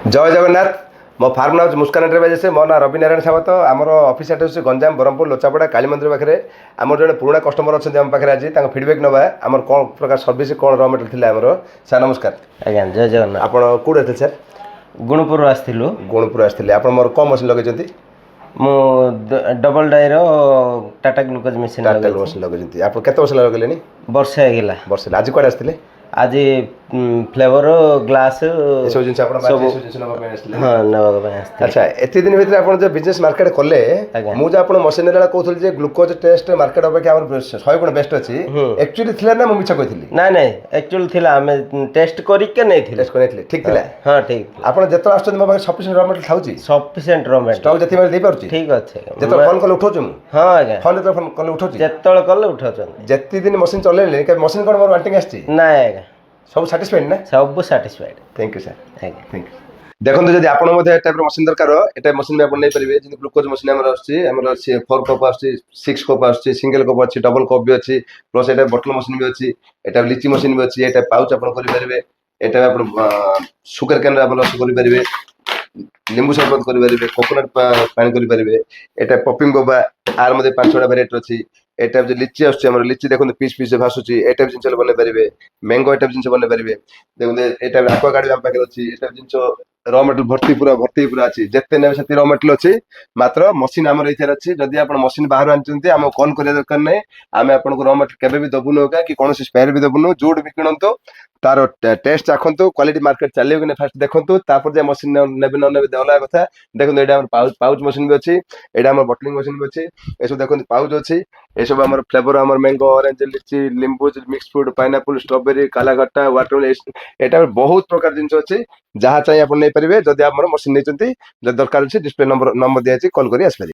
जय जगन्नाथ मो farm house मुस्कान enterprises मो ना रवि नारायण सावत आमर ऑफिस एड्रेस गंजाम ब्रह्मपुर लोचापड़ा काली मंदिर पाखे आम जो पुराना कस्टमर अच्छा आम पाखे आज फिडबैक नवा आम कौन प्रकार सर्विस कौन र मेटेरियल आमर सर नमस्कार आज्ञा जय जगन्नाथ आप कौट आते सर गुणपुर आसलु गुणपुर आसते आप मोर कौन मशीन लगे मु डबल डायर Tata glucose machine Tata machine लगे आप केत वर्ष लगे वर्षे आगिला वर्ष आज कौन आसते आज फ्लेवर ग्लास सब जिन हाँ नवा अच्छा एत दिन भितर आप जो बिजनेस मार्केट कले मुझे आप मशीन कहते ग्लूकोज टेस्ट मार्केट अपेक्षा 100 गुण बेस्ट अच्छी एक्चुअली थिला ना मिछ कही ना ना एक्चुअली थिला हमें टेस्ट करके नहीं थिले टेस्ट करने ठीक थिला हाँ ठीक आप जत आस मो पाखे सफिशिएंट र मेटेरियल थाउची सफिशिएंट र मेटेरियल स्टॉक जति बेले दे पारुची ठीक अच्छे जत फोन कले उठाउछु मु हाँ आज्ञा फोन जत फोन कले उठाउछु जेतल कले उठाउछन जति दिन मशीन चलेले के मशीन कोन मोर वांटिंग आछि ना आज्ञा सब सैटिस्फाइड ना सब सैटिस्फाइड थैंक यू सर आज्ञा थैंक यू देखो जब आपन टाइप मशीन दरकार एटा मशीन में आपन नहीं पारे जे ग्लूकोज मशीन हमर आछि हमर 4 कप आछि 6 कप आछि सिंगल कप आछि डबल कप भी आछि प्लस एटा बोतल मशीन भी आछि एटा लिची मशीन भी आछि एटा पाउच आपन करि पारिबे एटा आपन शुगर कैन आपन करि पारिबे नींबू शरबत करि पारिबे कोकोनट पानी करि पारिबे एटा पॉपिंग गोबा आर मध्ये 5-6टा वेराइटी अछि एटा जे लिची आछि हमर लिची देखो पीस पीस भासुची एटा जिंस बने पारिबे मैंगो एटा जिंस बने पारिबे देखो एटा एक्वा गार्ड हम पाखे अछि एटा जिंस र मेटेरियल भर्ती पूरा अच्छी जिते ने से र मेटेरियल अच्छी मात्र मशीन आम रही अच्छी जदि आप मशीन बाहर आनी आम कॉल करिया दरकार नहीं आम आपको र मेटेरियल केबे भी दबुनु का कि कौन स्पेयर भी दबुनु जोड़ भी किणतु तार टेस्ट चाखंतु क्वालिटी मार्केट चलियो कि फास्ट देखंतु तापर जे मशीन नेबे न नेबे देला कथा देखंतु एटा हमर पाउच मशीन भी अच्छी एटा हमर बटलिंग मशीन भी अच्छी एसो देखंतु पाउच अच्छी एसो हमर फ्लेवर हमर मैंगो ऑरेंज लिची नींबू मिक्स फ्रूट पाइनएप्पल स्ट्रॉबेरी कालाघट्टा वाटरमेलन एटा बहुत प्रकार जिंस अच्छी जहाँ चाहिए आप नहीं पारे जदि आप मशीन नहीं दरकार अच्छे डिस्प्ले नंबर दिया कॉल कर आसपारे।